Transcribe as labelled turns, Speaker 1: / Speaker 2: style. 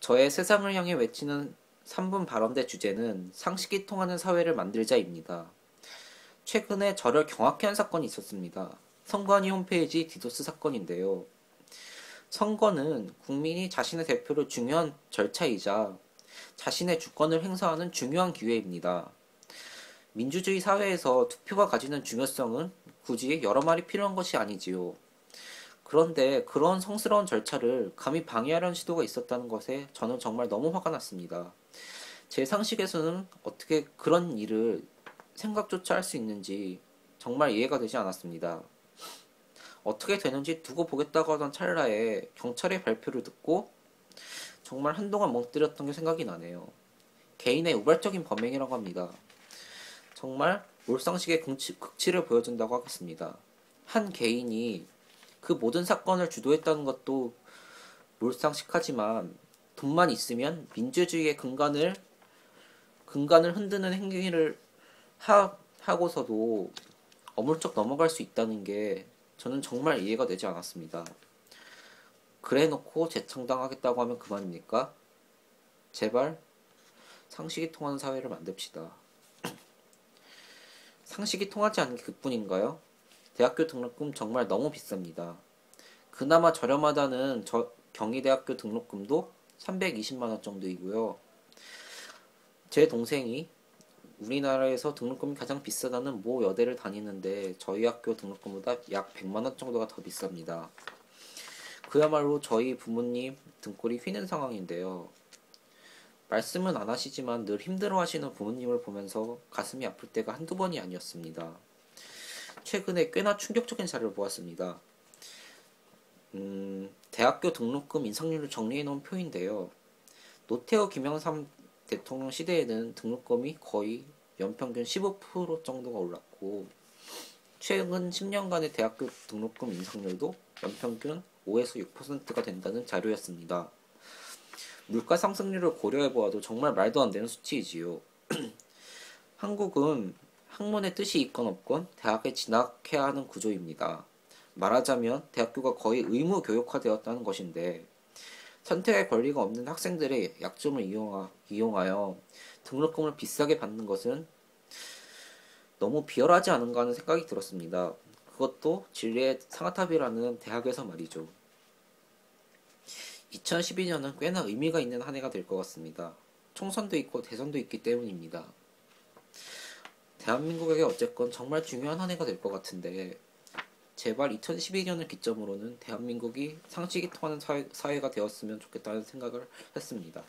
Speaker 1: 저의 세상을 향해 외치는 3분 발언대 주제는 상식이 통하는 사회를 만들자입니다. 최근에 저를 경악해 한 사건이 있었습니다. 선관위 홈페이지 디도스 사건인데요. 선거는 국민이 자신의 대표를 중요한 절차이자 자신의 주권을 행사하는 중요한 기회입니다. 민주주의 사회에서 투표가 가지는 중요성은 굳이 여러 말이 필요한 것이 아니지요. 그런데 그런 성스러운 절차를 감히 방해하려는 시도가 있었다는 것에 저는 정말 너무 화가 났습니다. 제 상식에서는 어떻게 그런 일을 생각조차 할 수 있는지 정말 이해가 되지 않았습니다. 어떻게 되는지 두고 보겠다고 하던 찰나에 경찰의 발표를 듣고 정말 한동안 멍 때렸던 게 생각이 나네요. 개인의 우발적인 범행이라고 합니다. 정말 몰상식의 극치를 보여준다고 하겠습니다. 한 개인이 그 모든 사건을 주도했다는 것도 몰상식하지만 돈만 있으면 민주주의의 근간을 흔드는 행위를 하고서도 어물쩍 넘어갈 수 있다는 게 저는 정말 이해가 되지 않았습니다. 그래 놓고 재창당하겠다고 하면 그만입니까? 제발 상식이 통하는 사회를 만듭시다. 상식이 통하지 않은 게 그뿐인가요? 대학교 등록금 정말 너무 비쌉니다. 그나마 저렴하다는 경희대학교 등록금도 320만 원 정도이고요. 제 동생이 우리나라에서 등록금이 가장 비싸다는 모 여대를 다니는데 저희 학교 등록금보다 약 100만 원 정도가 더 비쌉니다. 그야말로 저희 부모님 등골이 휘는 상황인데요. 말씀은 안 하시지만 늘 힘들어하시는 부모님을 보면서 가슴이 아플 때가 한두 번이 아니었습니다. 최근에 꽤나 충격적인 자료를 보았습니다. 대학교 등록금 인상률을 정리해놓은 표인데요. 노태우 김영삼 대통령 시대에는 등록금이 거의 연평균 15% 정도가 올랐고 최근 10년간의 대학교 등록금 인상률도 연평균 5에서 6%가 된다는 자료였습니다. 물가 상승률을 고려해보아도 정말 말도 안 되는 수치이지요. 한국은 학문의 뜻이 있건 없건 대학에 진학해야 하는 구조입니다. 말하자면 대학교가 거의 의무 교육화되었다는 것인데 선택의 권리가 없는 학생들의 약점을 이용하여 등록금을 비싸게 받는 것은 너무 비열하지 않은가 하는 생각이 들었습니다. 그것도 진리의 상아탑이라는 대학에서 말이죠. 2012년은 꽤나 의미가 있는 한 해가 될 것 같습니다. 총선도 있고 대선도 있기 때문입니다. 대한민국에게 어쨌건 정말 중요한 한 해가 될 것 같은데 제발 2012년을 기점으로는 대한민국이 상식이 통하는 사회가 되었으면 좋겠다는 생각을 했습니다.